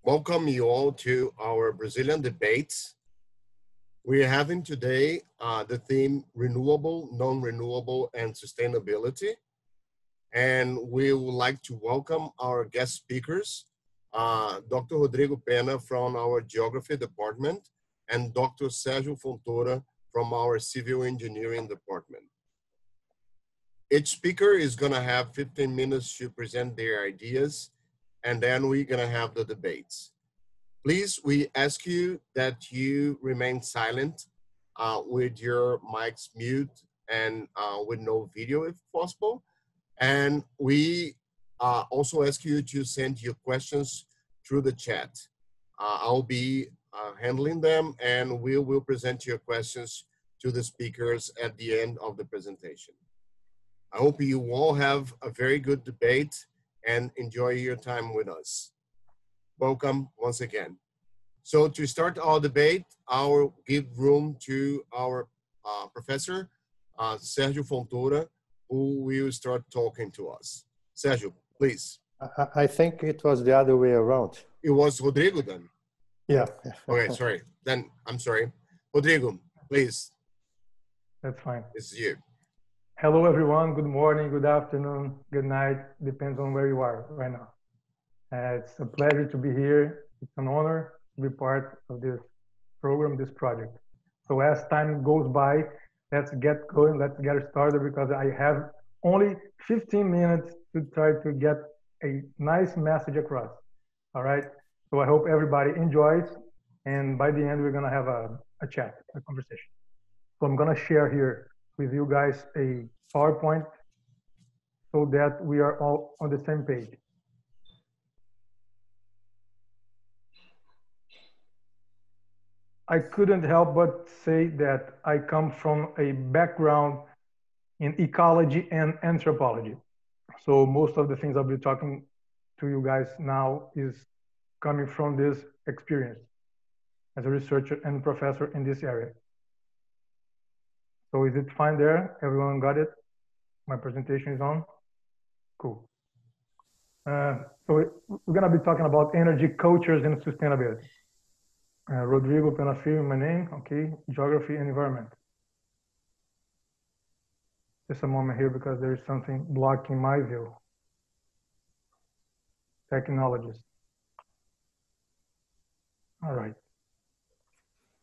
Welcome you all to our Brazilian debates. We're having today the theme renewable, non-renewable, and sustainability. And we would like to welcome our guest speakers, Dr. Rodrigo Pena from our Geography Department and Dr. Sergio Fontoura from our Civil Engineering Department. Each speaker is gonna have 15 minutes to present their ideas, and then we're gonna have the debates. Please, we ask you that you remain silent with your mics mute and with no video if possible. And we also ask you to send your questions through the chat. I'll be handling them, and we will present your questions to the speakers at the end of the presentation. I hope you all have a very good debate and enjoy your time with us. Welcome once again. So to start our debate, I'll give room to our professor, Sergio Fontoura, who will start talking to us. Sergio, please. I think it was the other way around. It was Rodrigo then? Yeah. Okay, sorry. Then I'm sorry. Rodrigo, please. That's fine. This is you. Hello, everyone. Good morning, good afternoon, good night. Depends on where you are right now. It's a pleasure to be here. It's an honor to be part of this program, this project. So as time goes by, let's get going, let's get started, because I have only 15 minutes to try to get a nice message across. All right. So I hope everybody enjoys. And by the end, we're going to have a chat, a conversation. So I'm going to share here with you guys a PowerPoint so that we are all on the same page. I couldn't help but say that I come from a background in ecology and anthropology. So most of the things I'll be talking to you guys now is coming from this experience as a researcher and professor in this area. So is it fine there? Everyone got it? My presentation is on? Cool. So we're gonna be talking about energy, cultures, and sustainability. Rodrigo Pena, my name, okay, geography and environment. Just a moment here because there is something blocking my view. Technologies. All right.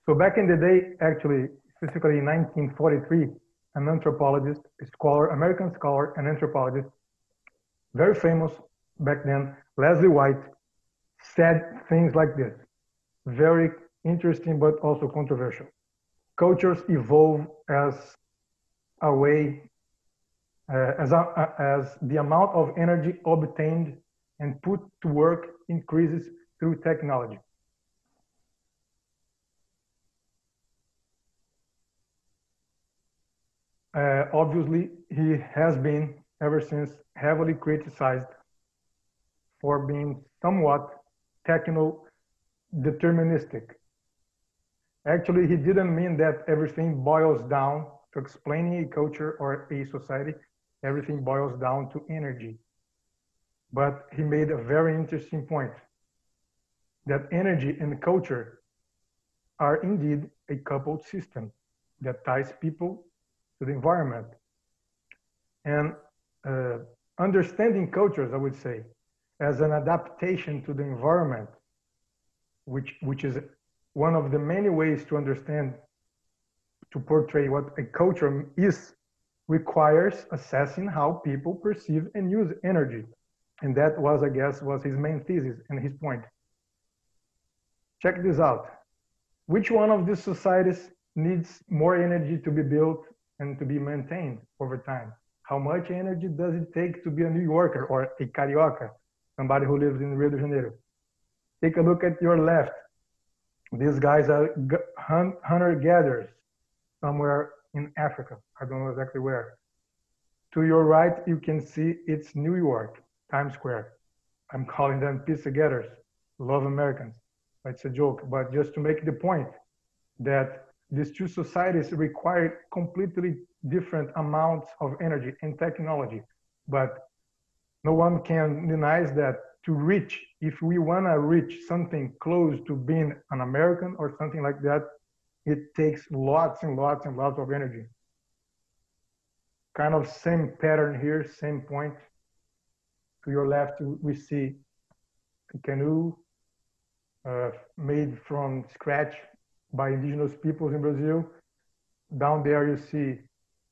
So back in the day, actually, specifically in 1943, an anthropologist, a scholar, American scholar and anthropologist, very famous back then, Leslie White, said things like this. Very interesting, but also controversial. Cultures evolve as a way, as the amount of energy obtained and put to work increases through technology. Obviously, he has been, ever since, heavily criticized for being somewhat techno-deterministic. Actually, he didn't mean that everything boils down to explaining a culture or a society. Everything boils down to energy. But he made a very interesting point, that energy and culture are indeed a coupled system that ties people to the environment. And understanding cultures, I would say, as an adaptation to the environment, which is one of the many ways to understand, to portray what a culture is, requires assessing how people perceive and use energy. And that was, I guess, was his main thesis and his point. Check this out. Which one of these societies needs more energy to be built and to be maintained over time? How much energy does it take to be a New Yorker or a Carioca, somebody who lives in Rio de Janeiro? Take a look at your left. These guys are hunter-gatherers somewhere in Africa. I don't know exactly where. To your right, you can see it's New York, Times Square. I'm calling them pizza-getters, love Americans. It's a joke, but just to make the point that these two societies require completely different amounts of energy and technology, but No one can deny that to reach, if we want to reach something close to being an American or something like that, it takes lots and lots and lots of energy. Kind of same pattern here, same point. To your left, we see a canoe made from scratch by indigenous peoples in Brazil. Down there, you see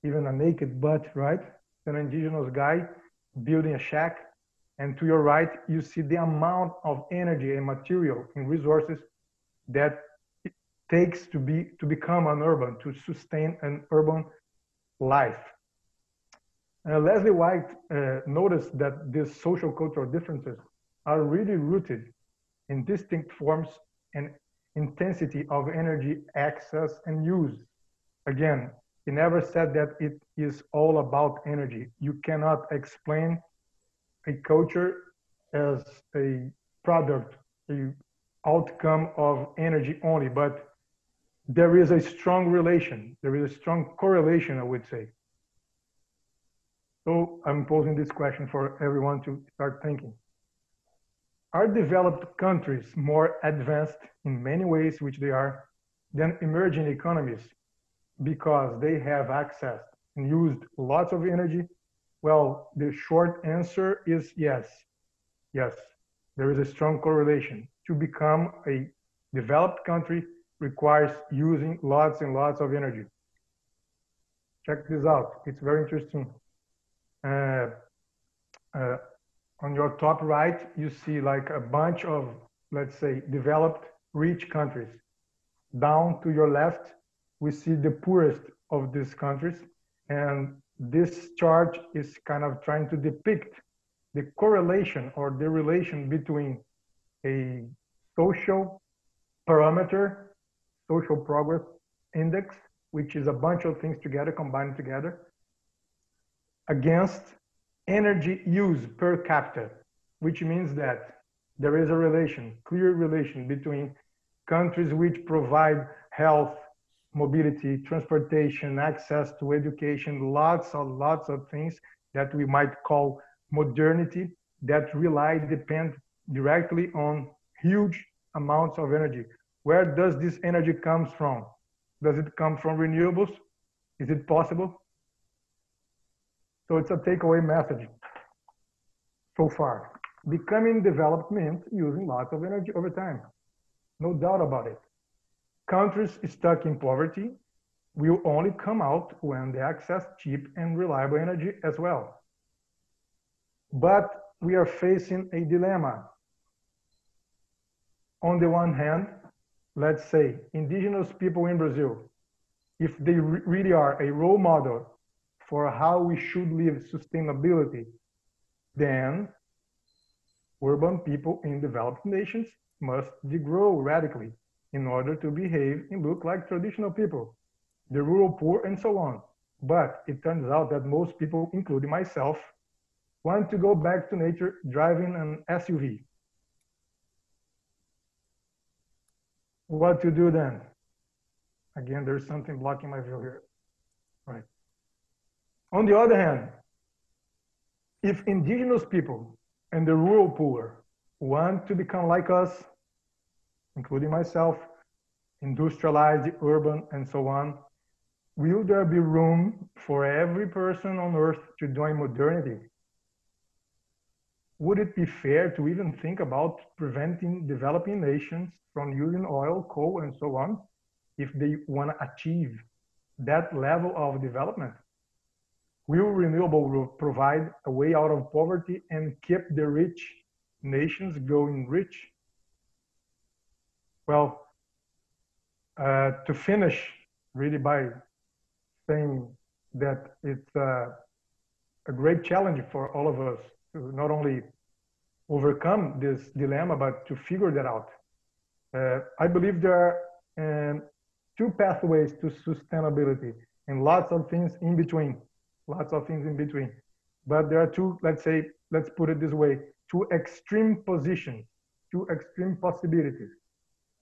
even a naked butt, right? An indigenous guy building a shack. And to your right, you see the amount of energy and material and resources that it takes to become an urban, to sustain an urban life. Leslie White noticed that these social cultural differences are really rooted in distinct forms and intensity of energy access and use. Again, he never said that it is all about energy. You cannot explain a culture as a product, a outcome of energy only, but there is a strong relation. There is a strong correlation, I would say. So I'm posing this question for everyone to start thinking. Are developed countries more advanced in many ways, which they are, than emerging economies because they have access and used lots of energy? Well, the short answer is yes. Yes, there is a strong correlation. To become a developed country requires using lots and lots of energy. Check this out. It's very interesting. On your top right, you see like a bunch of, let's say, developed, rich countries. Down to your left, we see the poorest of these countries. And this chart is kind of trying to depict the correlation or the relation between a social parameter, social progress index, which is a bunch of things together, combined together, against energy use per capita, which means that there is a relation, clear relation between countries which provide health, mobility, transportation, access to education, lots of things that we might call modernity that depend directly on huge amounts of energy. Where does this energy come from? Does it come from renewables? Is it possible? So it's a takeaway message so far. Becoming developed means using lots of energy over time. No doubt about it. Countries stuck in poverty will only come out when they access cheap and reliable energy as well. But we are facing a dilemma. On the one hand, let's say indigenous people in Brazil, if they really are a role model for how we should live sustainability, then urban people in developed nations must degrow radically in order to behave and look like traditional people, the rural poor and so on. But it turns out that most people, including myself, want to go back to nature driving an SUV. What to do then? Again, there's something blocking my view here. Right. On the other hand, if indigenous people and the rural poor want to become like us, including myself, industrialized, urban, and so on, will there be room for every person on earth to join modernity? Would it be fair to even think about preventing developing nations from using oil, coal, and so on, if they want to achieve that level of development? Will renewable provide a way out of poverty and keep the rich nations going rich? Well, to finish really by saying that it's a great challenge for all of us to not only overcome this dilemma, but to figure that out. I believe there are two pathways to sustainability and lots of things in between. But there are two, let's put it this way, two extreme positions, two extreme possibilities,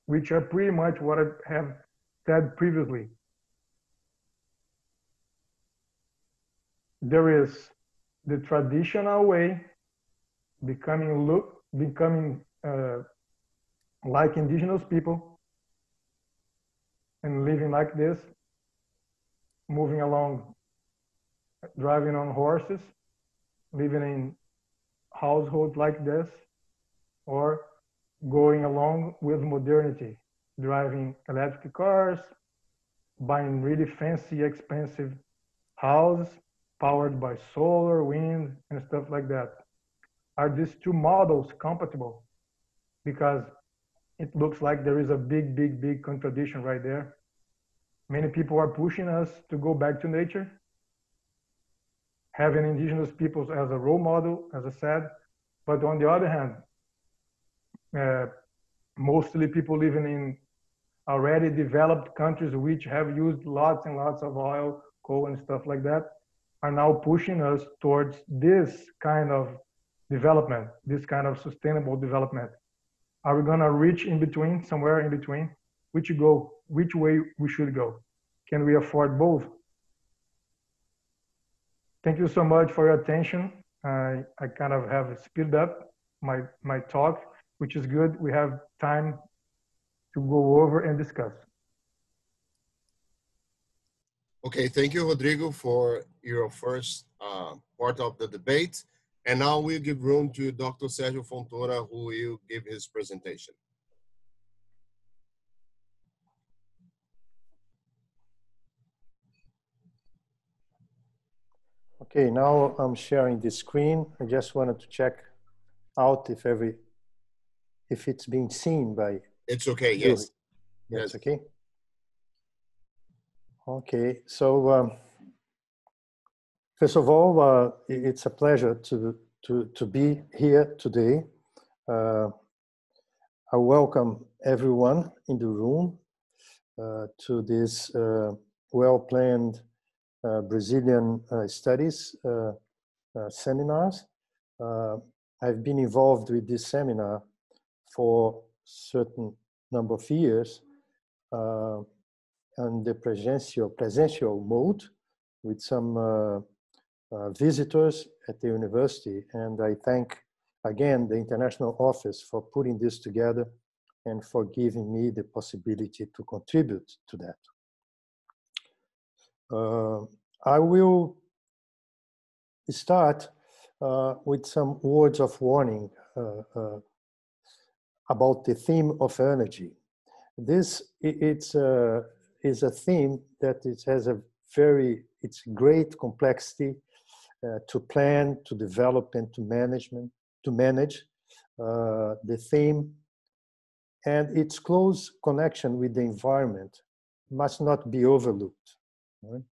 which are pretty much what I have said previously. There is the traditional way becoming like indigenous people and living like this, moving along, driving on horses, living in households like this, or going along with modernity, driving electric cars, buying really fancy, expensive houses powered by solar, wind, and stuff like that. Are these two models compatible? Because it looks like there is a big contradiction right there. Many people are pushing us to go back to nature, having indigenous peoples as a role model, as I said. But on the other hand, mostly people living in already developed countries which have used lots and lots of oil, coal, and stuff like that, are now pushing us towards this kind of development, this kind of sustainable development. Are we gonna reach in between, somewhere in between? Which way we should go? Can we afford both? Thank you so much for your attention. I kind of have speeded up my talk, which is good. We have time to go over and discuss. Okay, thank you, Rodrigo, for your first part of the debate. And now we'll give room to Dr. Sergio Fontoura, who will give his presentation. Okay, now I'm sharing the screen. I just wanted to check out if it's being seen by. It's okay, you. yes. Yes, okay. Okay, so first of all, it's a pleasure to be here today. I welcome everyone in the room to this well-planned Brazilian studies seminars. I've been involved with this seminar for a certain number of years on the presential mode with some visitors at the university. And I thank again the International Office for putting this together and for giving me the possibility to contribute to that. I will start with some words of warning about the theme of energy. This is a theme that it has it's great complexity to plan, to develop, and to manage the theme, and its close connection with the environment must not be overlooked. Right?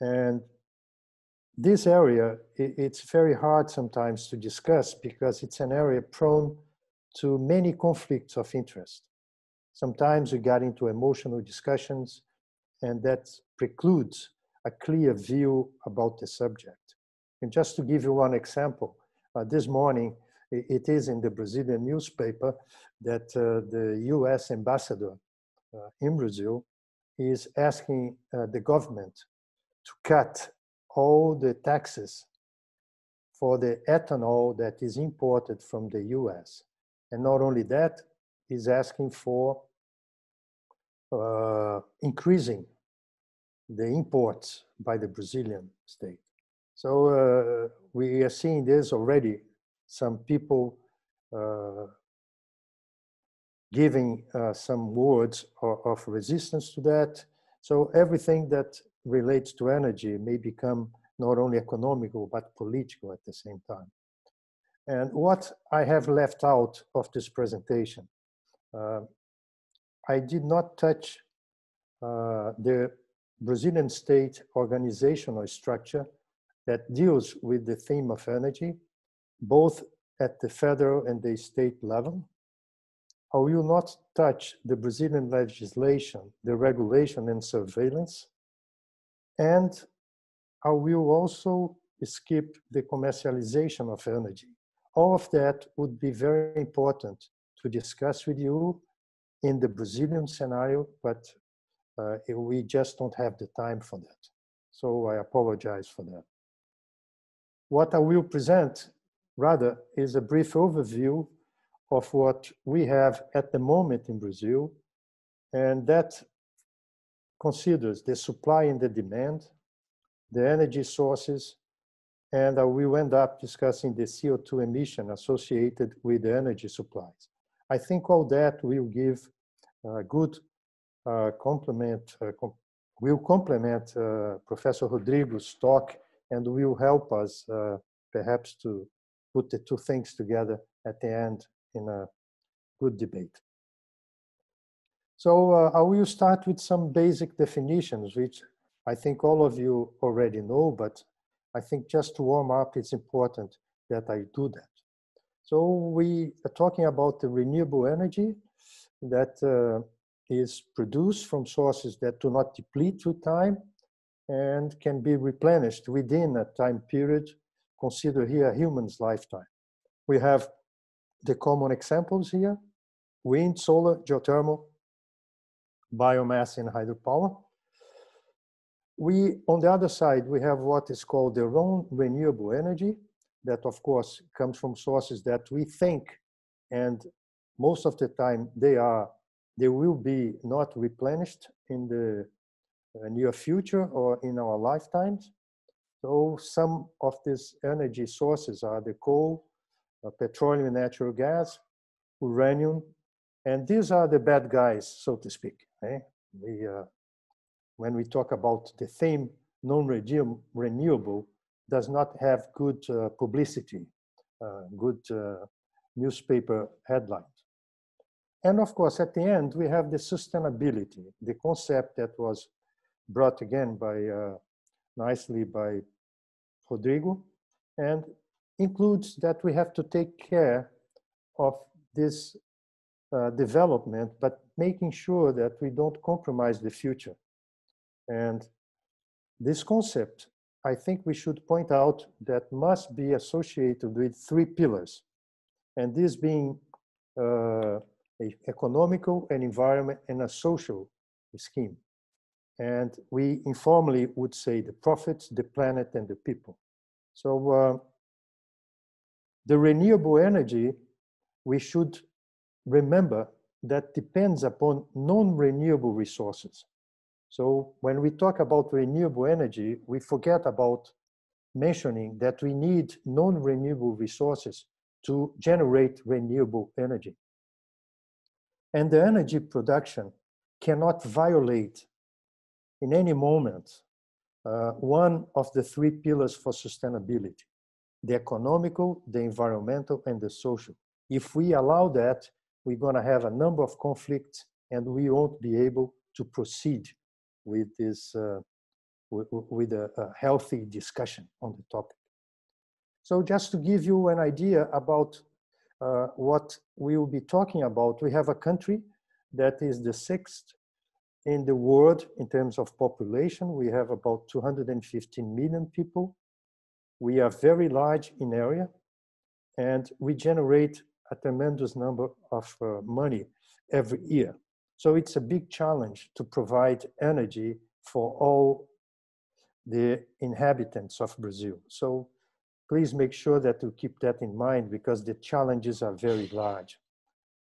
And this area, it's very hard sometimes to discuss because it's an area prone to many conflicts of interest. Sometimes we get into emotional discussions, and that precludes a clear view about the subject. And just to give you one example, this morning, it is in the Brazilian newspaper that the US ambassador in Brazil is asking the government to cut all the taxes for the ethanol that is imported from the US. And not only that, he's asking for increasing the imports by the Brazilian state. So we are seeing this already, some people giving some words of resistance to that. So everything that relates to energy may become not only economical, but political at the same time. And what I have left out of this presentation, I did not touch the Brazilian state organizational structure that deals with the theme of energy, both at the federal and the state level. I will not touch the Brazilian legislation, the regulation and surveillance, and I will also skip the commercialization of energy. All of that would be very important to discuss with you in the Brazilian scenario, but we just don't have the time for that. So I apologize for that. What I will present rather is a brief overview of what we have at the moment in Brazil, and that considers the supply and the demand, the energy sources, and we will end up discussing the CO2 emission associated with the energy supplies. I think all that will give a good complement Professor Rodrigo's talk, and will help us perhaps to put the two things together at the end in a good debate. So I will start with some basic definitions, which I think all of you already know, but I think just to warm up, it's important that I do that. So we are talking about the renewable energy that is produced from sources that do not deplete through time and can be replenished within a time period. Consider here a human's lifetime. We have the common examples here: wind, solar, geothermal, biomass, and hydropower. On the other side, we have what is called the non-renewable energy, that of course comes from sources that we think, and most of the time they will be not replenished in the near future or in our lifetimes. So some of these energy sources are the coal, petroleum, natural gas, uranium, and these are the bad guys, so to speak. When we talk about the theme, non-renewable does not have good publicity, good newspaper headlines. And of course, at the end, we have the sustainability, the concept that was brought again nicely by Rodrigo, and includes that we have to take care of this development, but making sure that we don't compromise the future. And this concept, I think we should point out, that must be associated with three pillars, and this being an economical, an environment, and a social scheme. And we informally would say the profits, the planet, and the people. So the renewable energy, we should remember that depends upon non-renewable resources. So when we talk about renewable energy, we forget about mentioning that we need non-renewable resources to generate renewable energy. And the energy production cannot violate in any moment one of the three pillars for sustainability: the economical, the environmental, and the social. If we allow that, we're going to have a number of conflicts, and we won't be able to proceed with this, with a healthy discussion on the topic. So just to give you an idea about what we will be talking about, we have a country that is the 6th in the world in terms of population. We have about 215 million people. We are very large in area, and we generate a tremendous number of money every year. So it's a big challenge to provide energy for all the inhabitants of Brazil. So please make sure that you keep that in mind, because the challenges are very large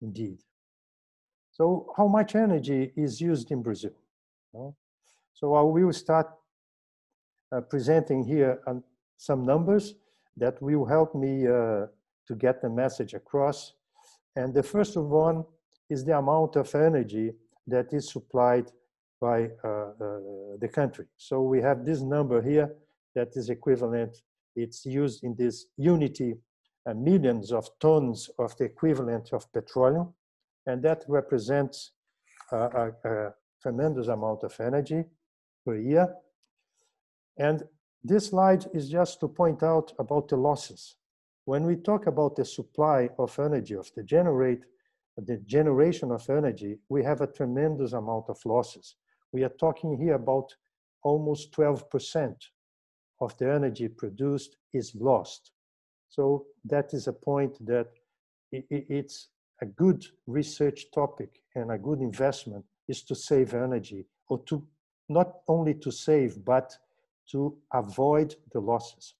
indeed. So how much energy is used in Brazil? So I will start presenting here some numbers that will help me to get the message across. And the first one is the amount of energy that is supplied by the country. So we have this number here that is equivalent. It's used in this unity, millions of tons of the equivalent of petroleum, and that represents a tremendous amount of energy per year. And this slide is just to point out about the losses. When we talk about the supply of energy, of the generation of energy, we have a tremendous amount of losses. We are talking here about almost 12% of the energy produced is lost. So that is a point that it's a good research topic, and a good investment is to save energy, or to not only to save, but to avoid the losses.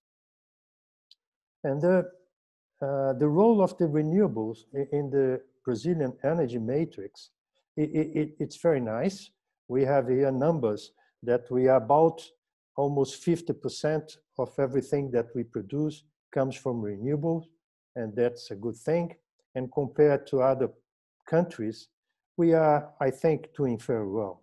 And the role of the renewables in the Brazilian energy matrix, it's very nice. We have here numbers that we are about almost 50% of everything that we produce comes from renewables, and that's a good thing. And compared to other countries, we are, I think, doing very well.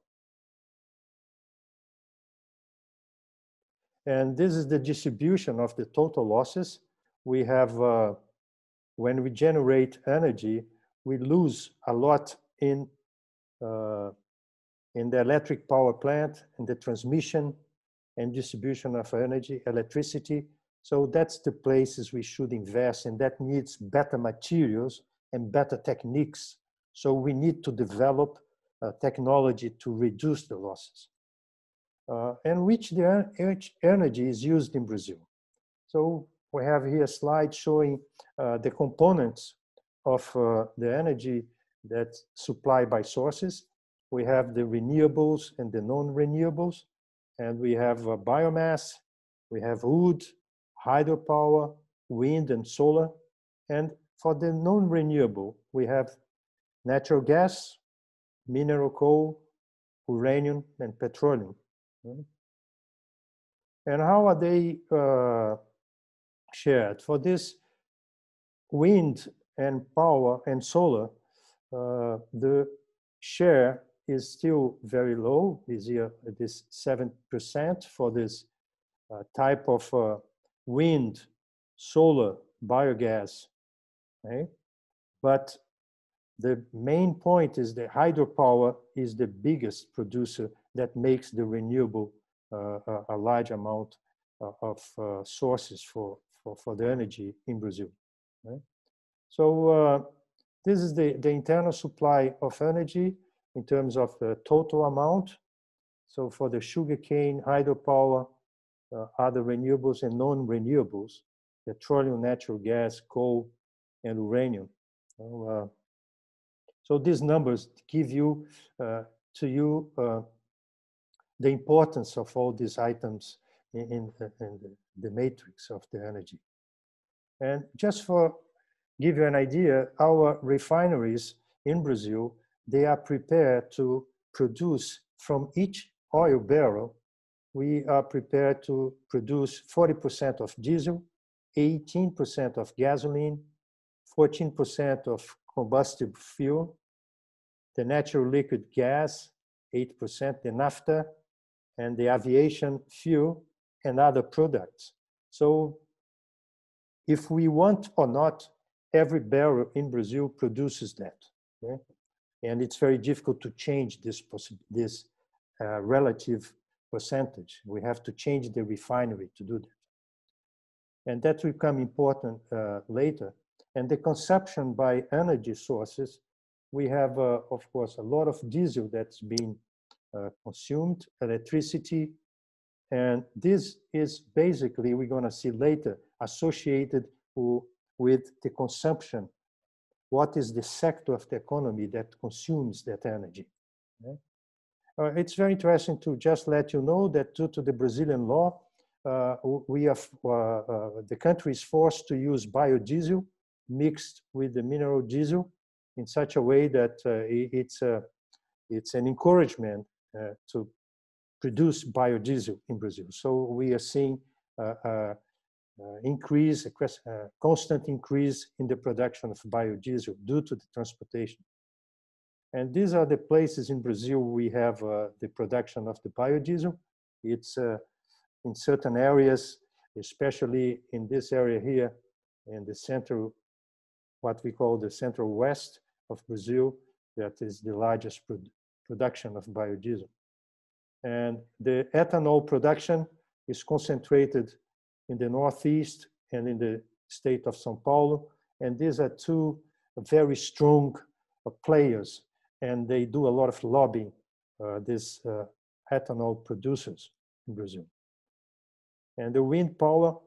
And this is the distribution of the total losses. We have, when we generate energy, we lose a lot in the electric power plant, in the transmission and distribution of energy, electricity. So that's the places we should invest, and that needs better materials and better techniques. So we need to develop technology to reduce the losses. And which energy is used in Brazil. So we have here a slide showing the components of the energy that's supplied by sources. We have the renewables and the non-renewables, and we have biomass, we have wood, hydropower, wind and solar. And for the non-renewable, we have natural gas, mineral coal, uranium, and petroleum. And how are they shared? For this wind and power and solar, the share is still very low. This year, it is 7% for this type of wind, solar, biogas. Okay? But the main point is that hydropower is the biggest producer that makes the renewable a large amount of sources for the energy in Brazil. Right? So this is the internal supply of energy in terms of the total amount. So for the sugarcane, hydropower, other renewables and non-renewables, petroleum, natural gas, coal, and uranium. So these numbers give you, the importance of all these items in the matrix of the energy. And just for give you an idea, our refineries in Brazil, they are prepared to produce from each oil barrel, we are prepared to produce 40% of diesel, 18% of gasoline, 14% of combustible fuel, the natural liquid gas, 8%, the naphtha, and the aviation fuel and other products. So if we want or not, every barrel in Brazil produces that. Okay? And it's very difficult to change this relative percentage. We have to change the refinery to do that. And that will become important later. And the consumption by energy sources, we have, of course, a lot of diesel that's being consumed, electricity, and this is basically, we're going to see later, associated with the consumption. What is the sector of the economy that consumes that energy? Okay? It's very interesting to just let you know that due to the Brazilian law, the country is forced to use biodiesel mixed with the mineral diesel in such a way that it's an encouragement to produce biodiesel in Brazil. So we are seeing constant increase in the production of biodiesel due to the transportation. And these are the places in Brazil we have the production of the biodiesel. It's in certain areas, especially in this area here, in the central, what we call the central west of Brazil, that is the largest production of biodiesel. And the ethanol production is concentrated in the Northeast and in the state of São Paulo. And these are two very strong players, and they do a lot of lobbying, these ethanol producers in Brazil. And the wind power,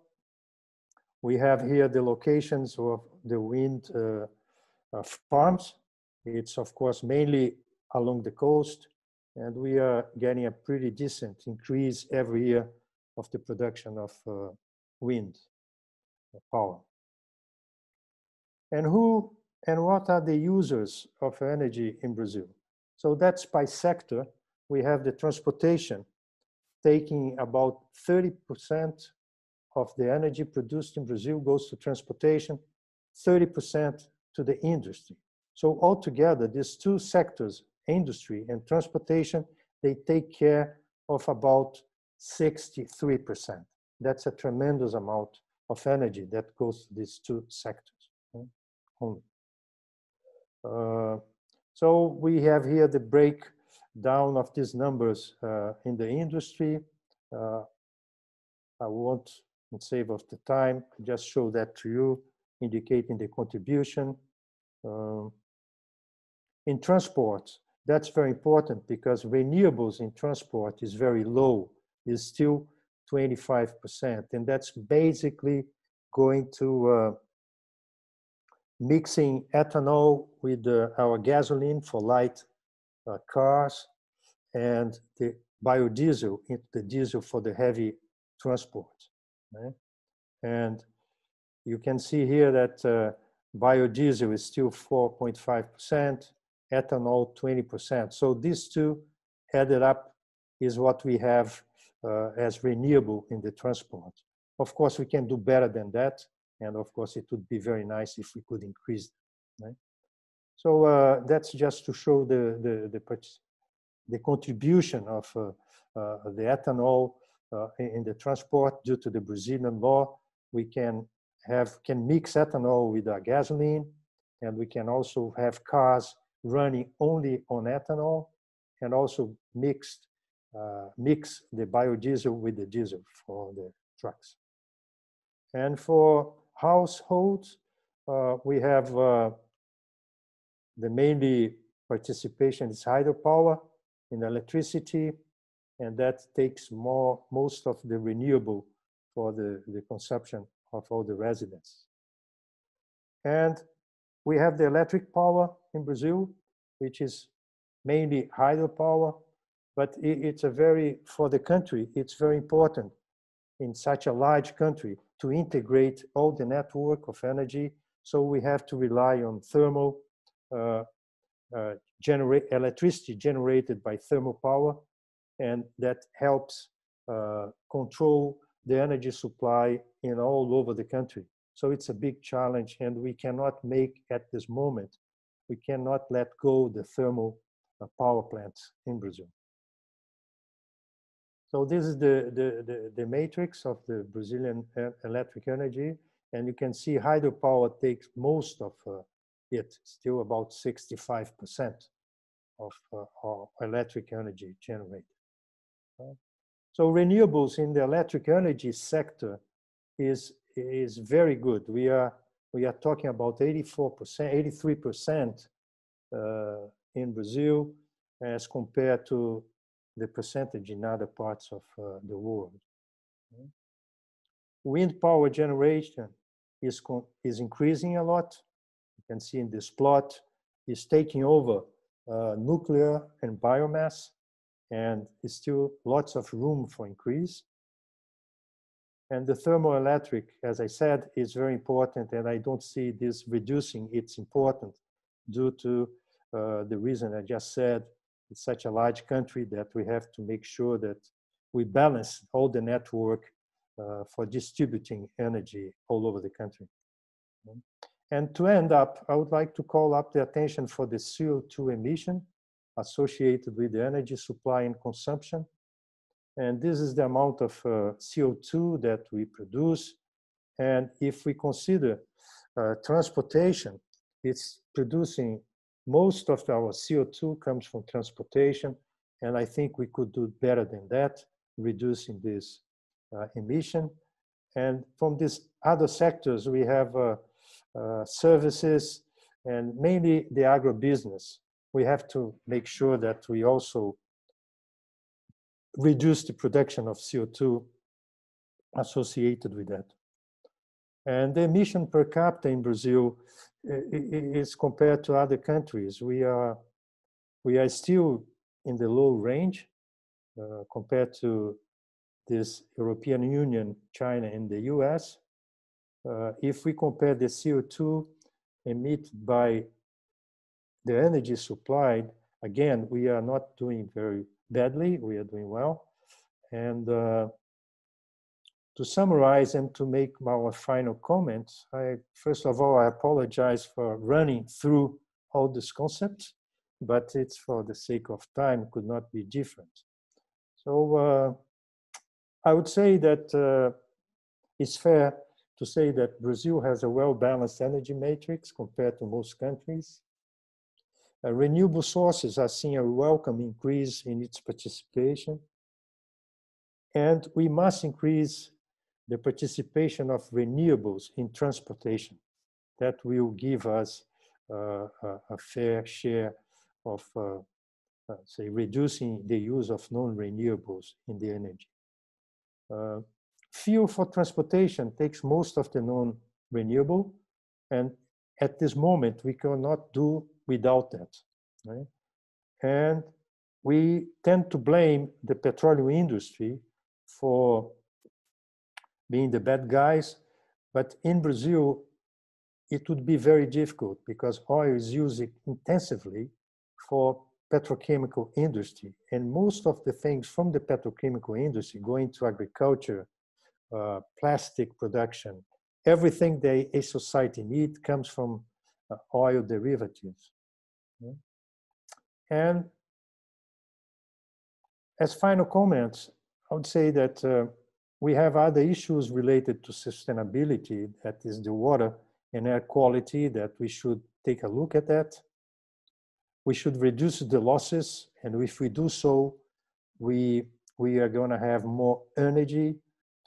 we have here the locations of the wind farms. It's, of course, mainly along the coast, and we are getting a pretty decent increase every year of the production of wind power. And who and what are the users of energy in Brazil? So that's by sector. We have the transportation taking about 30% of the energy produced in Brazil goes to transportation, 30% to the industry. So altogether, these two sectors, industry and transportation, they take care of about 63%. That's a tremendous amount of energy that goes to these two sectors only. So we have here the breakdown of these numbers in the industry. I won't save of the time, just show that to you, indicating the contribution. In transport, that's very important because renewables in transport is very low, is still 25%. And that's basically going to mixing ethanol with our gasoline for light cars and the biodiesel, the diesel for the heavy transport. Right? And you can see here that biodiesel is still 4.5%, ethanol 20%. So these two added up is what we have as renewable in the transport. Of course, we can do better than that. And of course, it would be very nice if we could increase them, right? So that's just to show the contribution of the ethanol in the transport due to the Brazilian law. We can mix ethanol with gasoline, and we can also have cars running only on ethanol, and also mix the biodiesel with the diesel for the trucks. And for households, we have the mainly participation is hydropower in electricity, and that takes most of the renewable for the consumption of all the residents. And we have the electric power in Brazil, which is mainly hydropower, but it's for the country, it's very important in such a large country to integrate all the network of energy. So we have to rely on thermal electricity generated by thermal power, and that helps control the energy supply in all over the country. So it's a big challenge, and we cannot make at this moment, we cannot let go the thermal power plants in Brazil. So this is the matrix of the Brazilian electric energy, and you can see hydropower takes most of it, still about 65% of our electric energy generated. So renewables in the electric energy sector is very good. We are talking about 83% in Brazil as compared to the percentage in other parts of the world. Wind power generation is increasing a lot. You can see in this plot, is taking over nuclear and biomass, and is still lots of room for increase. And the thermoelectric, as I said, is very important, and I don't see this reducing its importance due to the reason I just said. It's such a large country that we have to make sure that we balance all the network for distributing energy all over the country. And to end up, I would like to call up the attention for the CO2 emission associated with the energy supply and consumption. And this is the amount of CO2 that we produce. And if we consider transportation, it's producing most of our CO2 comes from transportation. And I think we could do better than that, reducing this emission. And from these other sectors, we have services and mainly the agribusiness. We have to make sure that we also reduce the production of CO2 associated with that. And the emission per capita in Brazil is compared to other countries. We are still in the low range compared to this European Union, China, and the US. If we compare the CO2 emitted by the energy supplied, again, we are not doing very badly, we are doing well. And to summarize and to make our final comments, first of all, I apologize for running through all these concepts, but it's for the sake of time, could not be different. So I would say that it's fair to say that Brazil has a well-balanced energy matrix compared to most countries. Renewable sources are seeing a welcome increase in its participation. And we must increase the participation of renewables in transportation. That will give us a fair share of, say, reducing the use of non-renewables in the energy. Fuel for transportation takes most of the non-renewable, and at this moment, we cannot do without that. Right? And we tend to blame the petroleum industry for being the bad guys, but in Brazil, it would be very difficult because oil is used intensively for petrochemical industry, and most of the things from the petrochemical industry go into agriculture, plastic production. Everything a society needs comes from oil derivatives. And as final comments, I would say that we have other issues related to sustainability, that is the water and air quality, that we should take a look at that. We should reduce the losses, and if we do so, we are going to have more energy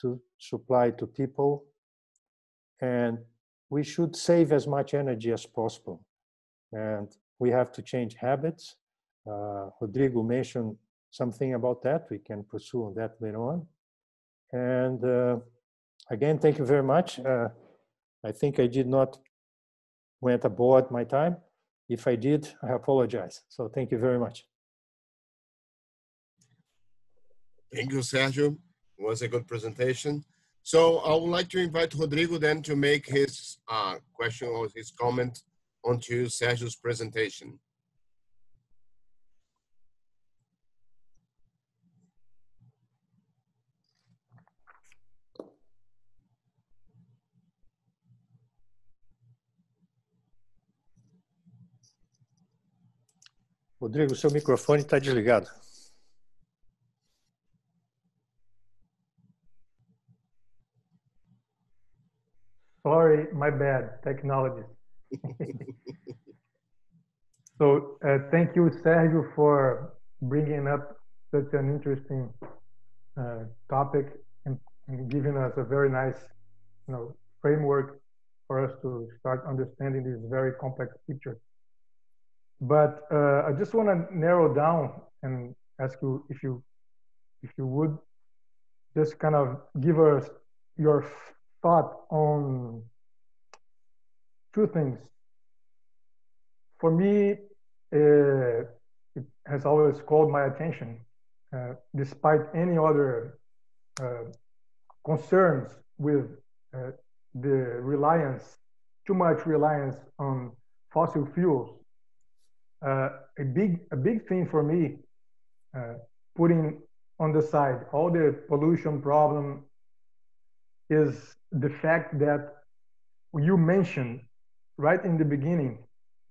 to supply to people, and we should save as much energy as possible. And we have to change habits. Rodrigo mentioned something about that. We can pursue on that later on. And again, thank you very much. I think I did not went aboard my time. If I did, I apologize. So thank you very much. Thank you, Sergio. It was a good presentation. So I would like to invite Rodrigo then to make his question or his comment onto Sergio's presentation. Rodrigo, seu microfone está desligado. Sorry, my bad, technology. So thank you, Sergio, for bringing up such an interesting topic and giving us a very nice, framework for us to start understanding this very complex picture. But I just want to narrow down and ask you if you would just kind of give us your thought on two things. For me, it has always called my attention, despite any other concerns with the too much reliance on fossil fuels. A big thing for me, putting on the side all the pollution problem, is the fact that you mentioned right in the beginning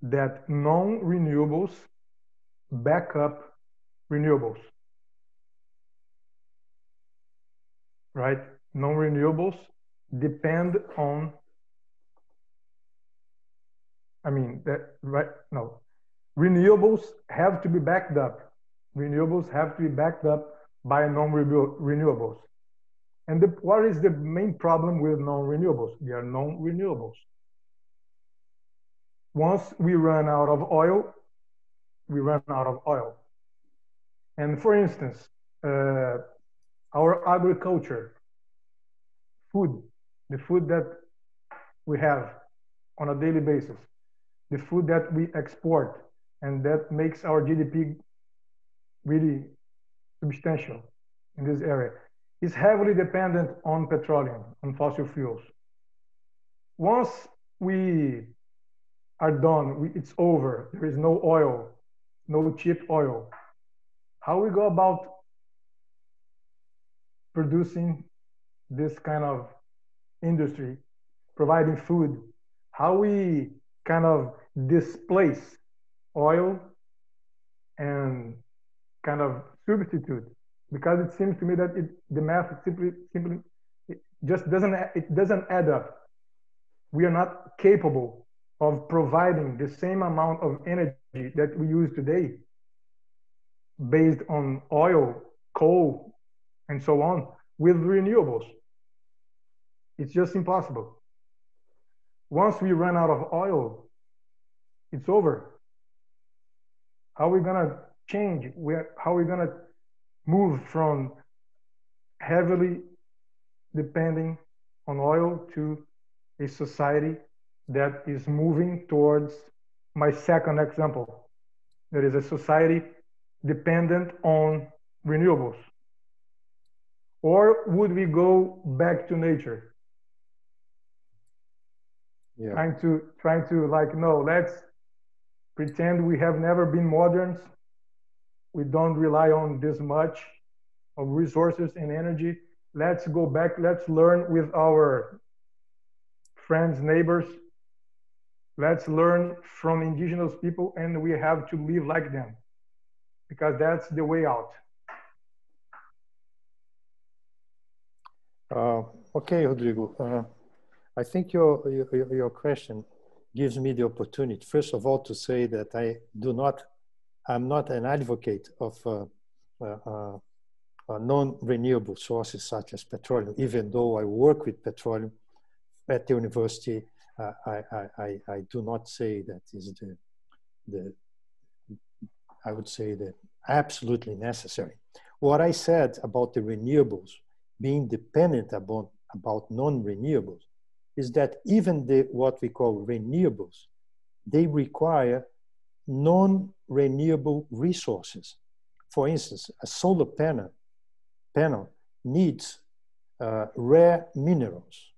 that non-renewables back up renewables, right? Non-renewables depend on, renewables have to be backed up. Renewables have to be backed up by non-renewables. And what is the main problem with non-renewables? They are non-renewables. Once we run out of oil, we run out of oil. And for instance, our agriculture, the food that we have on a daily basis, the food that we export, and that makes our GDP really substantial in this area, is heavily dependent on petroleum, on fossil fuels. Once we are done. It's over. There is no oil, no cheap oil. How we go about producing this kind of industry, providing food, how we kind of displace oil and kind of substitute, because it seems to me that the math simply it just doesn't add up. We are not capable of providing the same amount of energy that we use today based on oil, coal, and so on with renewables. It's just impossible. Once we run out of oil, it's over. How are we going to change? How are we going to move from heavily depending on oil to a society that is moving towards my second example? There is a society dependent on renewables. Or would we go back to nature? Yeah. Trying to like, no, let's pretend we have never been moderns. We don't rely on this much of resources and energy. Let's go back. Let's learn with our friends, neighbors. Let's learn from indigenous people, and we have to live like them, because that's the way out. Okay, Rodrigo. I think your question gives me the opportunity, first of all, to say that I'm not an advocate of non-renewable sources such as petroleum, even though I work with petroleum at the university. I do not say that is I would say that absolutely necessary. What I said about the renewables being dependent about non-renewables is that even what we call renewables, they require non-renewable resources. For instance, a solar panel needs rare minerals,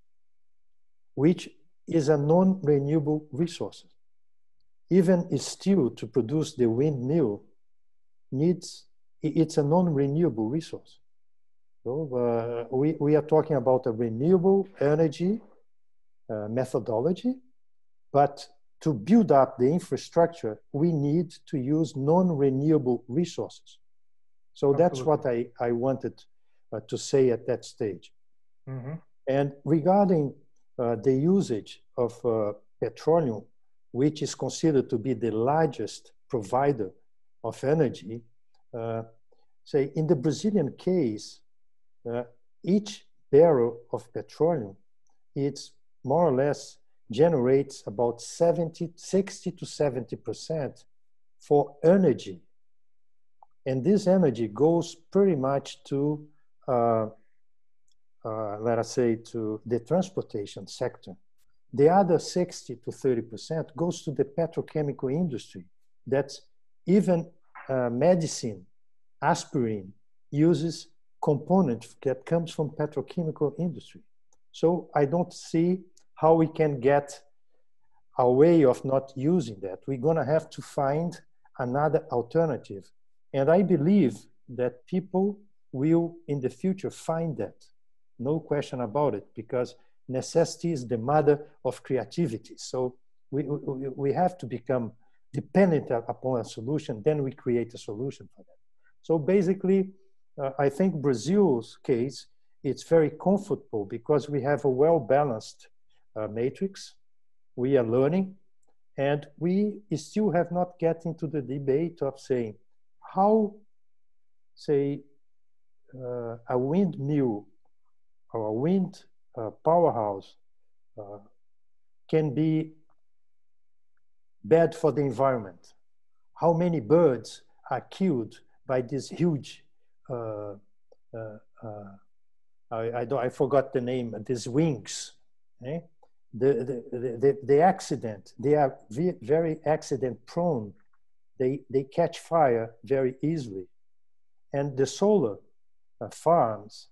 which is a non-renewable resource. Even steel to produce the windmill it's a non-renewable resource. So we are talking about a renewable energy methodology, but to build up the infrastructure, we need to use non-renewable resources. So that's what I wanted to say at that stage. Mm-hmm. And regarding the usage of petroleum, which is considered to be the largest provider of energy, say in the Brazilian case, each barrel of petroleum, it's more or less generates about 60 to 70% for energy. And this energy goes pretty much to, let us say, to the transportation sector. The other 60 to 30% goes to the petrochemical industry. That's even medicine, aspirin, uses components that comes from petrochemical industry. So I don't see how we can get a way of not using that. We're gonna have to find another alternative. And I believe that people will in the future find that. No question about it, because necessity is the mother of creativity. So we have to become dependent upon a solution, then we create a solution for that. So basically, I think Brazil's case, it's very comfortable because we have a well-balanced matrix. We are learning, and we still have not get into the debate of saying how, say, a windmill or a wind powerhouse can be bad for the environment. How many birds are killed by this huge, I forgot the name, these wings. Eh? The accident, they are very accident prone. They catch fire very easily. And the solar farms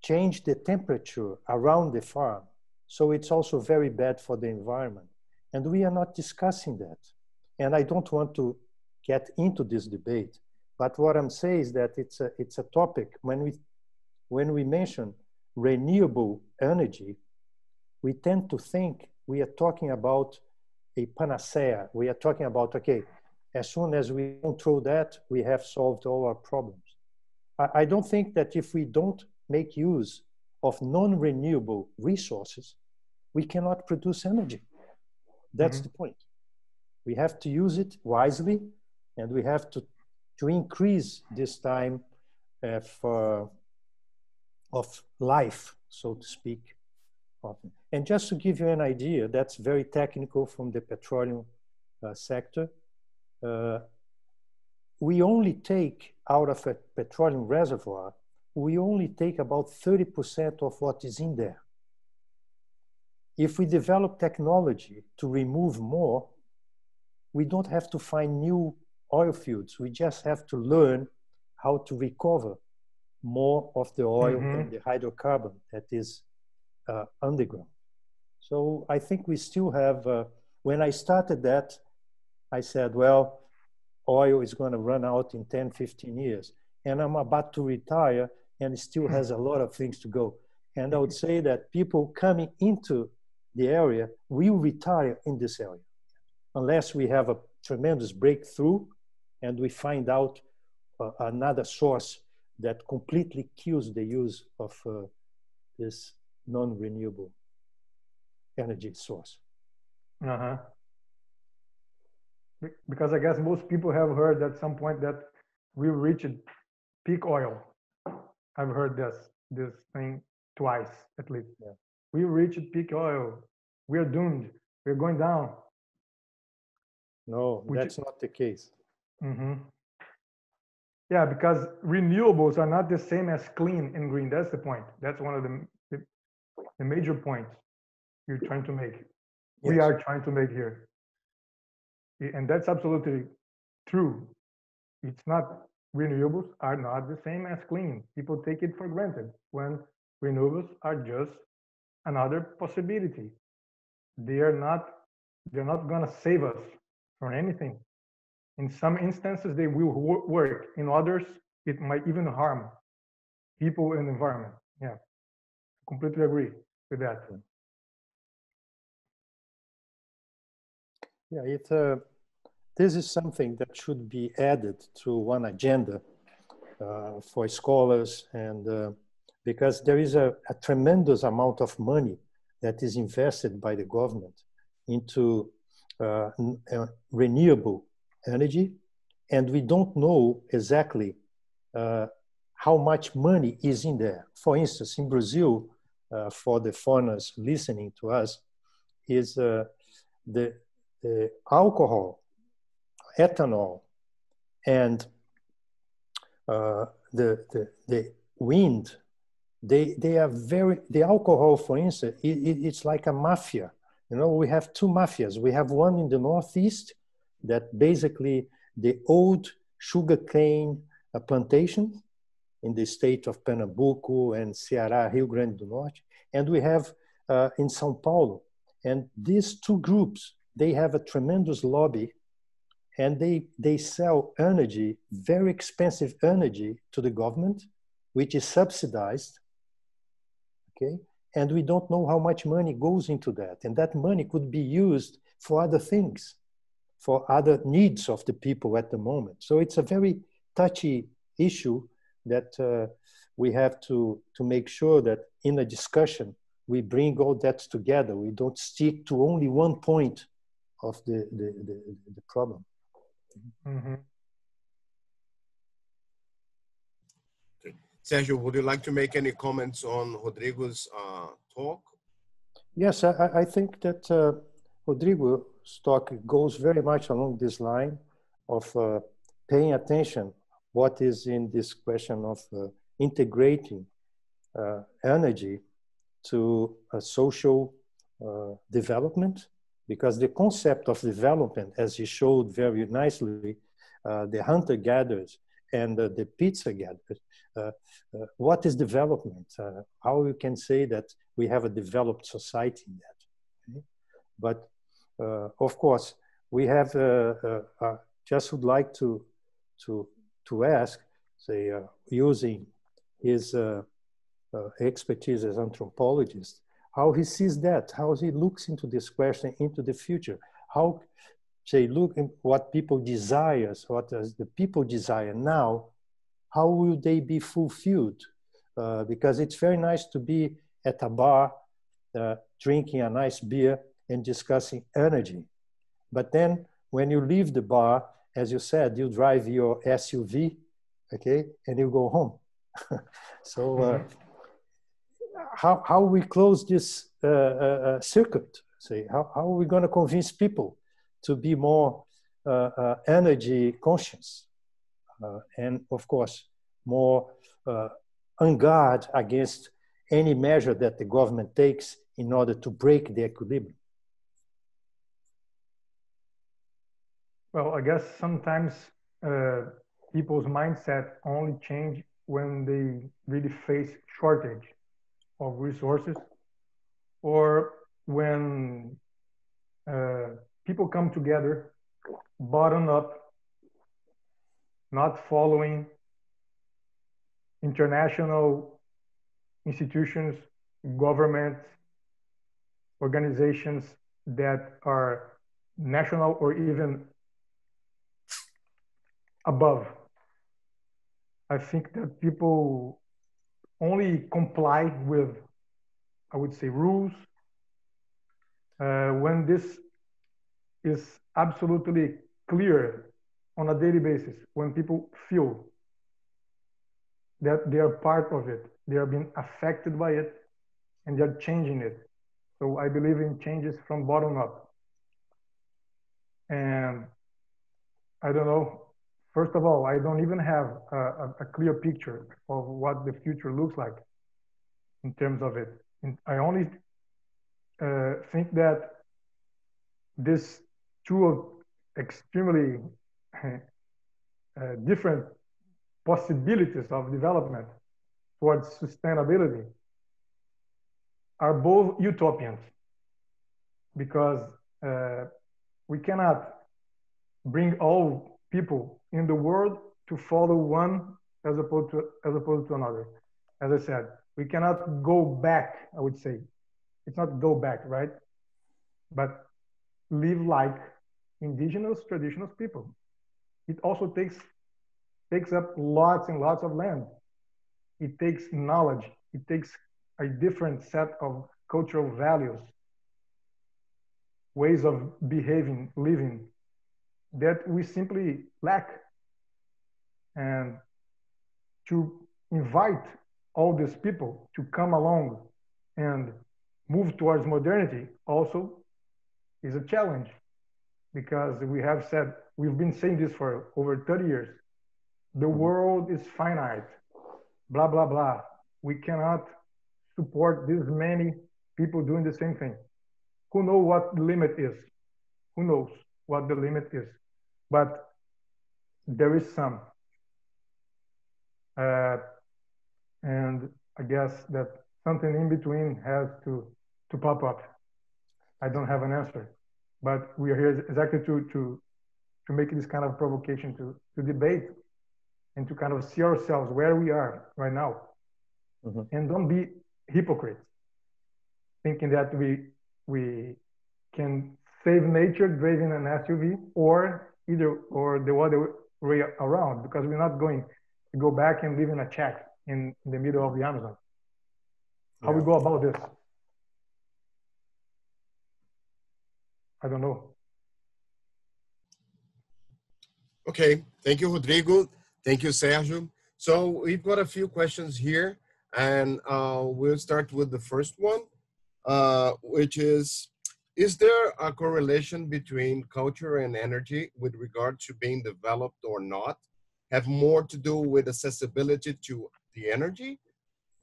change the temperature around the farm. So it's also very bad for the environment. And we are not discussing that. And I don't want to get into this debate, but what I'm saying is that it's a topic. When we mention renewable energy, we tend to think we are talking about a panacea. We are talking about, okay, as soon as we control that, we have solved all our problems. I don't think that if we don't make use of non-renewable resources, we cannot produce energy. That's the point. We have to use it wisely, and we have to increase this time of life, so to speak. And just to give you an idea, that's very technical from the petroleum sector. We only take out of a petroleum reservoir, we only take about 30% of what is in there. If we develop technology to remove more, we don't have to find new oil fields. We just have to learn how to recover more of the oil and the hydrocarbon that is underground. So I think we still have, when I started that, I said, well, oil is going to run out in 10, 15 years. And I'm about to retire and it still has a lot of things to go. And I would say that people coming into the area will retire in this area, unless we have a tremendous breakthrough and we find out another source that completely kills the use of this non-renewable energy source. Because I guess most people have heard at some point that we reached peak oil. I've heard this thing twice at least. Yeah. We reached peak oil. We are doomed. We're going down. No, that's not the case. Yeah, because renewables are not the same as clean and green. That's the point. That's one of the major points you're trying to make. Yes. We are trying to make here. And that's absolutely true. It's not, renewables are not the same as clean. People take it for granted when renewables are just another possibility. They're not going to save us from anything. In some instances, they will work. In others, it might even harm people and the environment. Yeah, completely agree with that. Yeah, this is something that should be added to one agenda for scholars, and because there is a tremendous amount of money that is invested by the government into renewable energy, and we don't know exactly how much money is in there. For instance, in Brazil, for the foreigners listening to us, is the alcohol, ethanol, and the wind. They are the alcohol, for instance, it's like a mafia. You know, we have two mafias. We have one in the Northeast that basically the old sugarcane plantation in the state of Pernambuco and Ceará, Rio Grande do Norte. And we have in São Paulo. And these two groups, they have a tremendous lobby, and they sell energy, very expensive energy, to the government, which is subsidized, okay? And we don't know how much money goes into that. And that money could be used for other things, for other needs of the people at the moment. So it's a very touchy issue that we have to make sure that in a discussion, we bring all that together. We don't stick to only one point of the problem. Okay. Sergio, would you like to make any comments on Rodrigo's talk? Yes, I think that Rodrigo's talk goes very much along this line of paying attention what is in this question of integrating energy to a social development, because the concept of development, as he showed very nicely, the hunter-gatherers and the pizza-gatherers, what is development? How you can say that we have a developed society in that? Okay? But Of course, we have just would like to ask, say, using his expertise as anthropologist, how he sees that, how he looks into this question into the future, how say look at what people desire, what does the people desire now, how will they be fulfilled? Because it's very nice to be at a bar, drinking a nice beer and discussing energy. But then when you leave the bar, as you said, you drive your SUV, okay, and you go home. So how we close this circuit? Say, how are we going to convince people to be more energy conscious? And of course, more on guard against any measure that the government takes in order to break the equilibrium. Well, I guess sometimes people's mindset only change when they really face shortage of resources, or when people come together, bottom up, not following international institutions, governments, organizations that are national or even above. I think that people only comply with, I would say, rules when this is absolutely clear on a daily basis, when people feel that they are part of it, they are being affected by it, and they're changing it. So I believe in changes from bottom up. And I don't know, first of all, I don't even have a clear picture of what the future looks like in terms of it. And I only think that this two extremely different possibilities of development towards sustainability are both utopians, because we cannot bring all people in the world to follow one as opposed to another. As I said, we cannot go back, I would say. It's not go back, right? But live like indigenous, traditional people. It also takes up lots and lots of land. It takes knowledge. It takes a different set of cultural values, ways of behaving, living, that we simply lack. And to invite all these people to come along and move towards modernity also is a challenge, because we've been saying this for over 30 years. The world is finite, blah, blah, blah. We cannot support this many people doing the same thing. Who knows what the limit is? Who knows what the limit is? But there is some. And I guess that something in between has to pop up. I don't have an answer, but we are here exactly to make this kind of provocation to debate and to kind of see ourselves where we are right now. And don't be hypocrites, thinking that we can save nature driving an SUV, or the other way around, because we're not going to go back and live in a shack in the middle of the Amazon. How we go about this? I don't know. Okay, thank you, Rodrigo. Thank you, Sergio. So we've got a few questions here, and we'll start with the first one, which is there a correlation between culture and energy with regard to being developed or not? Have more to do with accessibility to the energy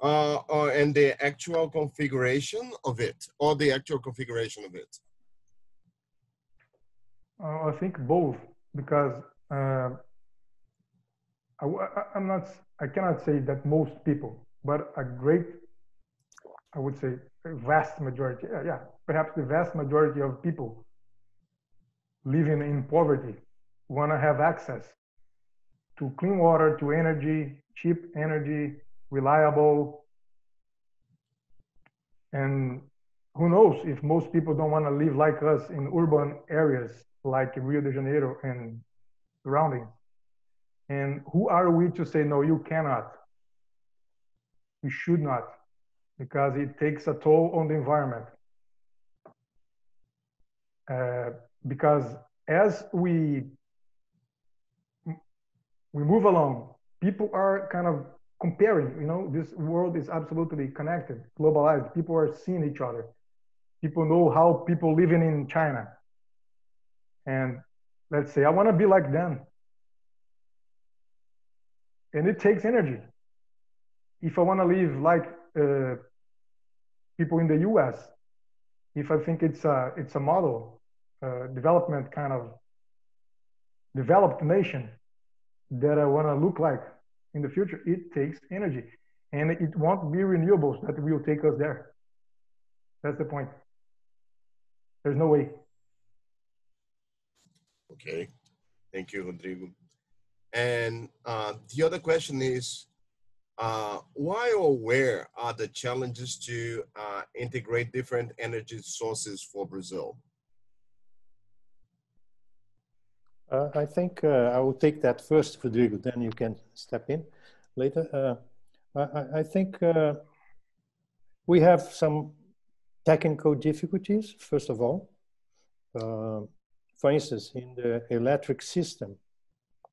and the actual configuration of it, or the actual configuration of it? I think both, because I cannot say that most people, but a great, I would say, a vast majority, perhaps the vast majority of people living in poverty want to have access to clean water, to energy, cheap energy, reliable. And who knows if most people don't want to live like us in urban areas like Rio de Janeiro and surroundings. And who are we to say, no, you cannot? You should not, because it takes a toll on the environment. Because as we move along, people are kind of comparing, you know, this world is absolutely connected, globalized. People are seeing each other. People know how people living in China. And let's say, I want to be like them. And it takes energy. If I want to live like people in the US, if I think it's a model, development kind of developed nation that I want to look like in the future, it takes energy. And it won't be renewables that will take us there. That's the point. There's no way. Okay, thank you, Rodrigo. And the other question is, why or where are the challenges to integrate different energy sources for Brazil? I think I will take that first, Rodrigo, then you can step in later. I think we have some technical difficulties, first of all. For instance, in the electric system,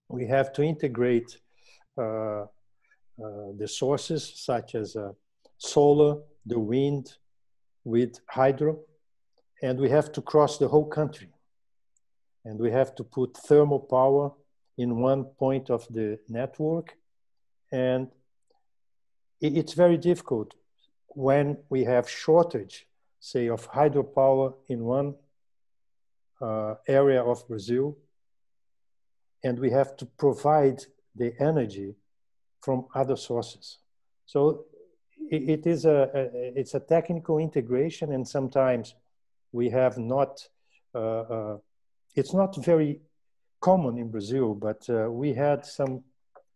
we have to integrate the sources such as solar, the wind, with hydro, and we have to cross the whole country. And we have to put thermal power in one point of the network. And it's very difficult when we have shortage, say, of hydropower in one area of Brazil, and we have to provide the energy from other sources. So it's a technical integration, and sometimes we have not, it's not very common in Brazil, but we had some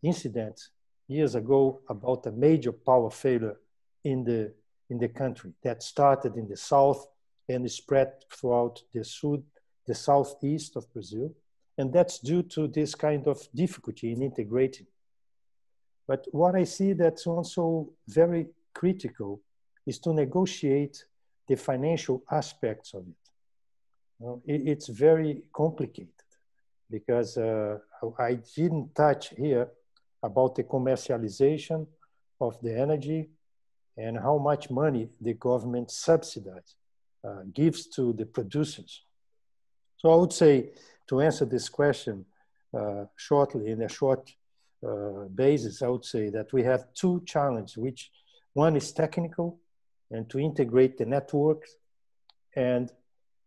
incidents years ago about a major power failure in the country that started in the south and spread throughout the southeast of Brazil. And that's due to this kind of difficulty in integrating. But what I see that's also very critical is to negotiate the financial aspects of it. It's very complicated because I didn't touch here about the commercialization of the energy and how much money the government subsidizes, gives to the producers. So I would say, to answer this question shortly, in a short basis, I would say that we have two challenges, which one is technical and to integrate the networks. And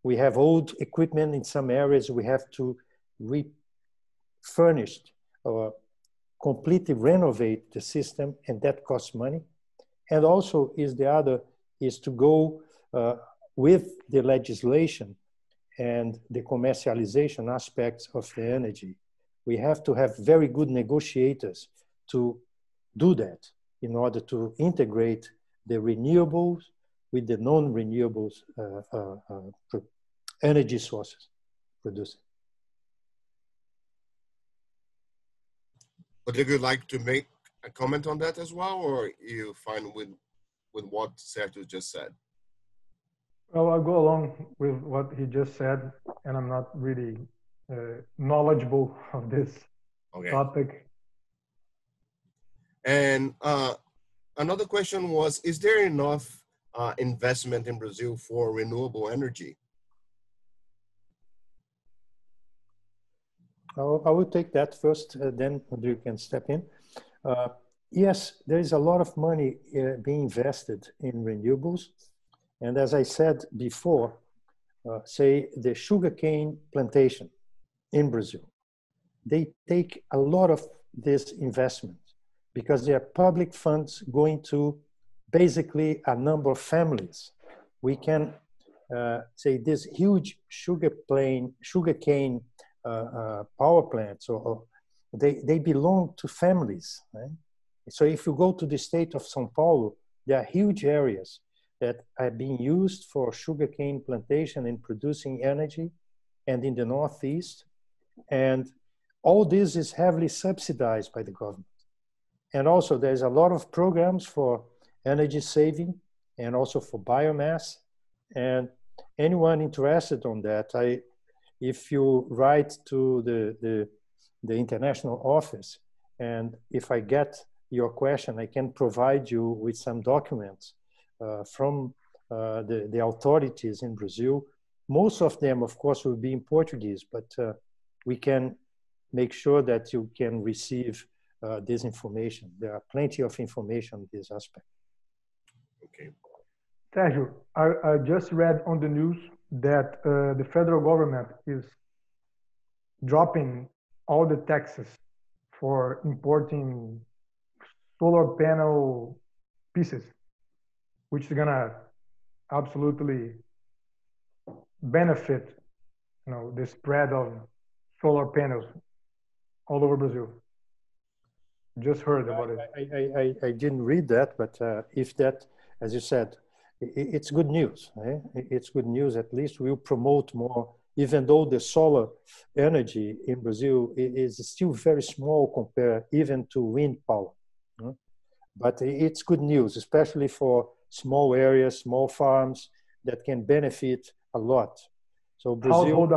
we have old equipment in some areas, we have to refurnish or completely renovate the system, and that costs money. And also the other is to go with the legislation and the commercialization aspects of the energy. We have to have very good negotiators to do that in order to integrate the renewables with the non-renewables energy sources producing. Would you like to make a comment on that as well, or you fine with what Sergio just said? Well, I'll go along with what he just said, and I'm not really knowledgeable of this topic. And another question was, is there enough investment in Brazil for renewable energy? I will take that first, then Rodrigo can step in. Yes, there is a lot of money being invested in renewables. And as I said before, say the sugarcane plantation in Brazil, they take a lot of this investment because they are public funds going to basically a number of families. We can say this huge sugarcane power plants, or they belong to families, right? So if you go to the state of São Paulo, there are huge areas that are being used for sugarcane plantation and producing energy, and in the Northeast. And all this is heavily subsidized by the government. And also there's a lot of programs for energy saving and also for biomass. And anyone interested on that, if you write to the international office, and if I get your question, I can provide you with some documents from the authorities in Brazil. Most of them, of course, will be in Portuguese, but we can make sure that you can receive this information. There are plenty of information on this aspect. Okay. Sergio, I just read on the news that the federal government is dropping all the taxes for importing solar panel pieces, which is gonna absolutely benefit, the spread of solar panels all over Brazil. Just heard about it. I didn't read that, but if that, as you said, it's good news. Eh? It's good news. At least we'll promote more, even though the solar energy in Brazil is still very small compared even to wind power. But it's good news, especially for small areas, small farms that can benefit a lot. So Brazil, household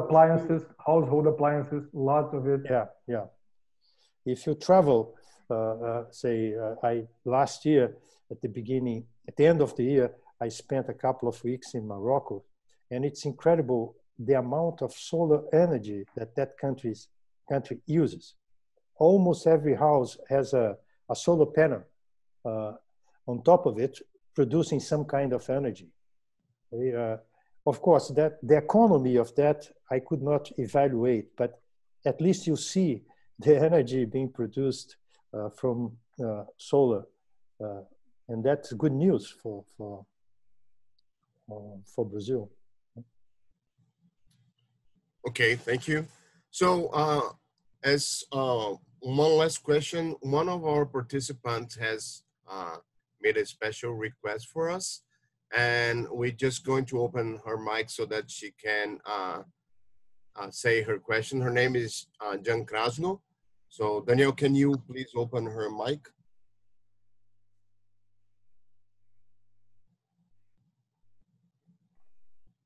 appliances, lots of it. Yeah. If you travel, last year at the end of the year, I spent a couple of weeks in Morocco, and it's incredible the amount of solar energy that country uses. Almost every house has a solar panel on top of it, producing some kind of energy. Of course, that the economy of that I could not evaluate, but at least you see the energy being produced from solar, and that's good news for Brazil. Okay, thank you. So as one last question, one of our participants has made a special request for us, and we're just going to open her mic so that she can say her question. Her name is Jan Krasno. So Daniel, can you please open her mic?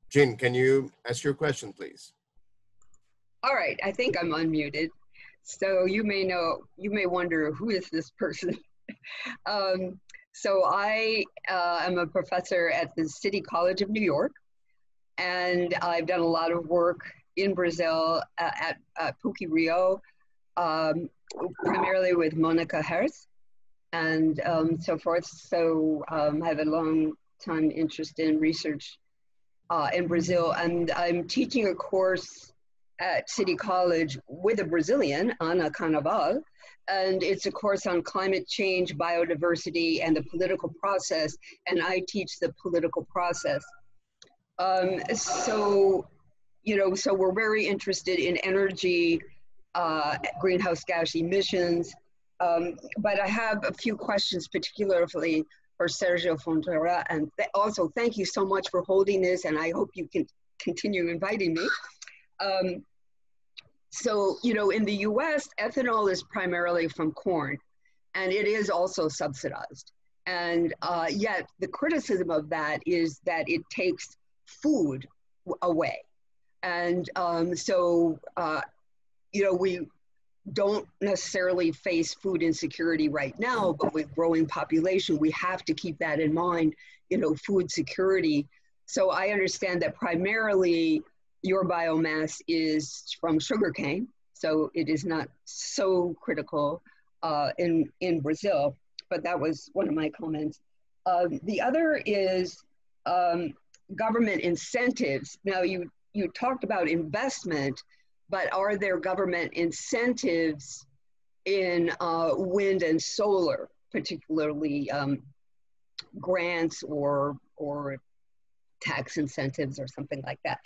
Jean, can you ask your question, please? All right, I think I'm unmuted. So you may wonder, who is this person? So I am a professor at the City College of New York, and I've done a lot of work in Brazil at PUC-Rio, primarily with Monica Herz and so forth. So I have a long time interest in research in Brazil, and I'm teaching a course at City College with a Brazilian, Ana Carnaval, and it's a course on climate change, biodiversity, and the political process, and I teach the political process. So we're very interested in energy, greenhouse gas emissions, but I have a few questions particularly for Sergio Fontoura, and also thank you so much for holding this, and I hope you can continue inviting me. So, in the US, ethanol is primarily from corn, and it is also subsidized. And yet the criticism of that is that it takes food away. And we don't necessarily face food insecurity right now, but with growing population, we have to keep that in mind, food security. So I understand that primarily your biomass is from sugarcane, so it is not so critical in Brazil, but that was one of my comments. The other is government incentives. Now you talked about investment, but are there government incentives in wind and solar, particularly grants or tax incentives or something like that.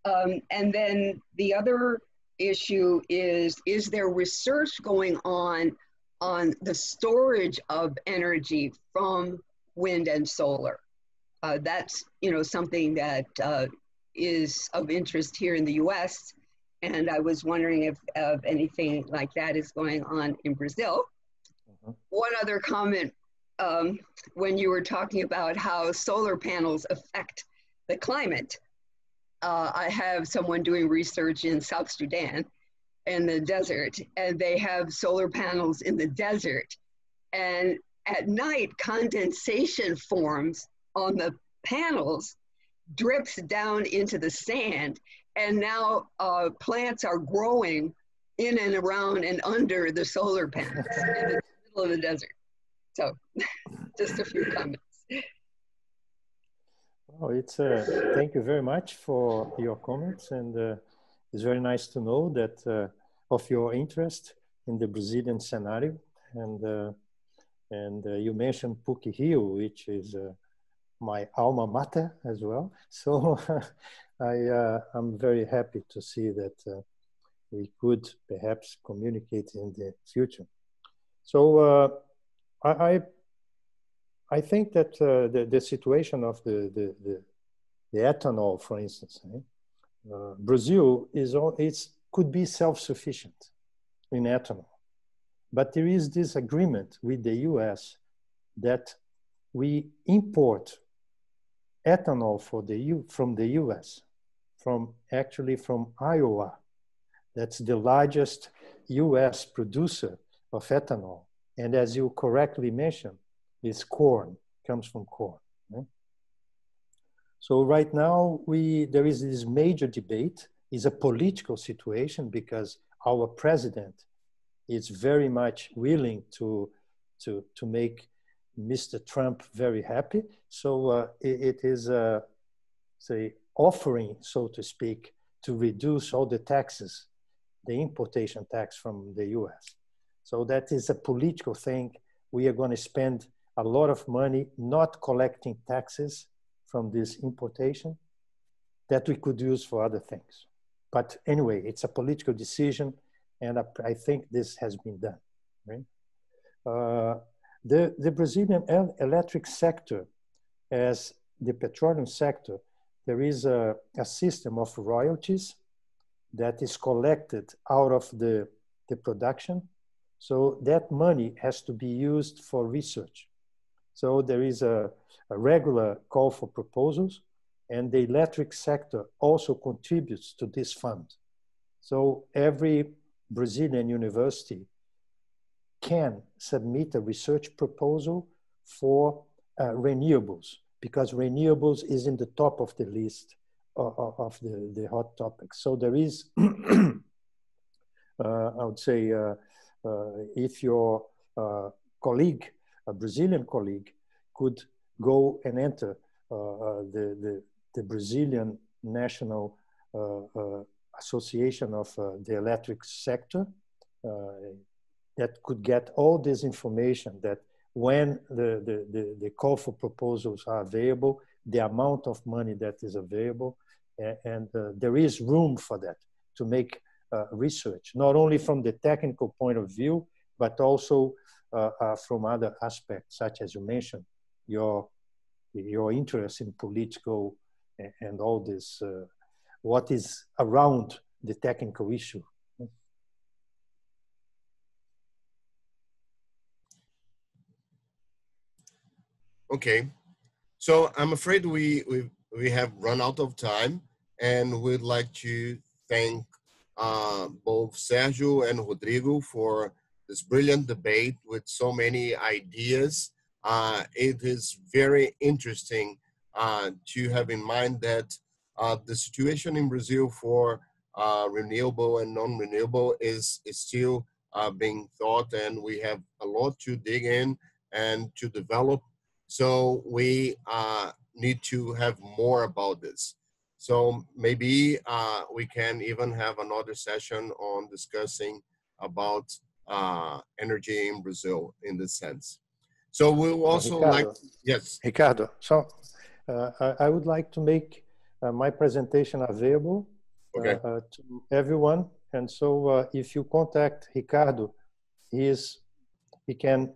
And then the other issue is there research going on the storage of energy from wind and solar? That's, you know, something that is of interest here in the US. And I was wondering if anything like that is going on in Brazil. Mm-hmm. One other comment, when you were talking about how solar panels affect the climate, I have someone doing research in South Sudan in the desert, and they have solar panels in the desert. And at night, condensation forms on the panels, drips down into the sand, and now plants are growing in and around and under the solar panels in the middle of the desert. So just a few comments. Oh, it's thank you very much for your comments, and it's very nice to know that of your interest in the Brazilian scenario, and you mentioned PUC-Rio, which is my alma mater as well. So I'm very happy to see that we could perhaps communicate in the future. So I think that the situation of the ethanol, for instance, Brazil could be self-sufficient in ethanol, but there is this agreement with the US that we import ethanol from the US, actually from Iowa. That's the largest US producer of ethanol, and as you correctly mentioned, it's corn, comes from corn. Right? So right now, there is this major debate. It's a political situation because our president is very much willing to make Mr. Trump very happy. So it is say offering, so to speak, to reduce all the taxes, the importation tax from the US. So that is a political thing. We are going to spend a lot of money not collecting taxes from this importation that we could use for other things. But anyway, it's a political decision, and I think this has been done. Right? The Brazilian electric sector, as the petroleum sector, there is a system of royalties that is collected out of the production. So that money has to be used for research. So there is a regular call for proposals, and the electric sector also contributes to this fund. So every Brazilian university can submit a research proposal for renewables, because renewables is in the top of the list of the hot topics. So there is, I would say, if your colleague, a Brazilian colleague, could go and enter the Brazilian National Association of the Electric Sector, that could get all this information, that when the call for proposals are available, the amount of money that is available, and there is room for that to make research, not only from the technical point of view, but also from other aspects, such as you mentioned, your interest in political and all this, what is around the technical issue. Okay, so I'm afraid we have run out of time, and we'd like to thank both Sergio and Rodrigo for this brilliant debate with so many ideas. It is very interesting to have in mind that the situation in Brazil for renewable and non-renewable is still being thought, and we have a lot to dig in and to develop. So we need to have more about this. So maybe we can even have another session on discussing about energy in Brazil in this sense. So we'll also Ricardo, yes. Ricardo, so I would like to make my presentation available to everyone. And so if you contact Ricardo, he can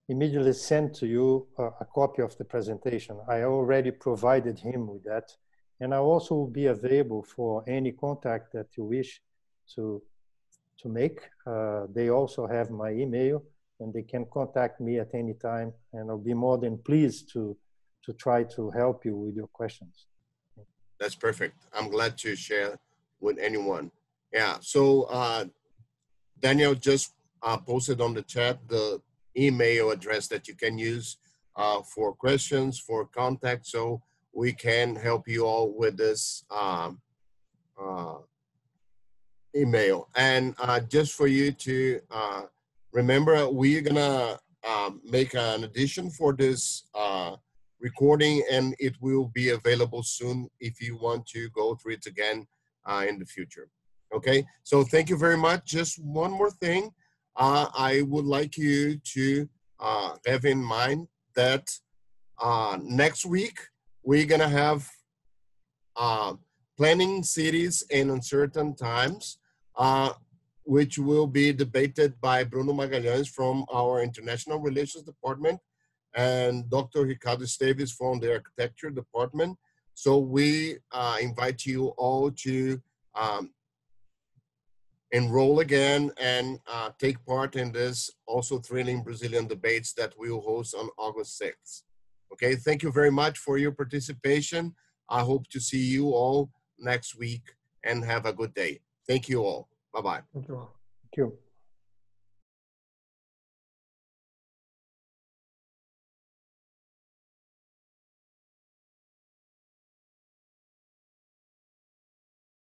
immediately send to you a copy of the presentation. I already provided him with that. And I also will be available for any contact that you wish to make. They also have my email, and they can contact me at any time, and I'll be more than pleased to try to help you with your questions. That's perfect. I'm glad to share with anyone. Yeah, so Daniel just posted on the chat the email address that you can use for questions, for contact, so we can help you all with this email. And just for you to remember, we're gonna make an addition for this recording, and it will be available soon if you want to go through it again in the future. Okay, so thank you very much. Just one more thing. I would like you to have in mind that next week, we're gonna have planning cities in uncertain times, which will be debated by Bruno Magalhães from our International Relations Department and Dr. Ricardo Esteves from the Architecture Department. So we invite you all to enroll again and take part in this also thrilling Brazilian debates that we'll host on August 6th. Okay, thank you very much for your participation. I hope to see you all next week and have a good day. Thank you all. Bye-bye. Thank you all. Thank you.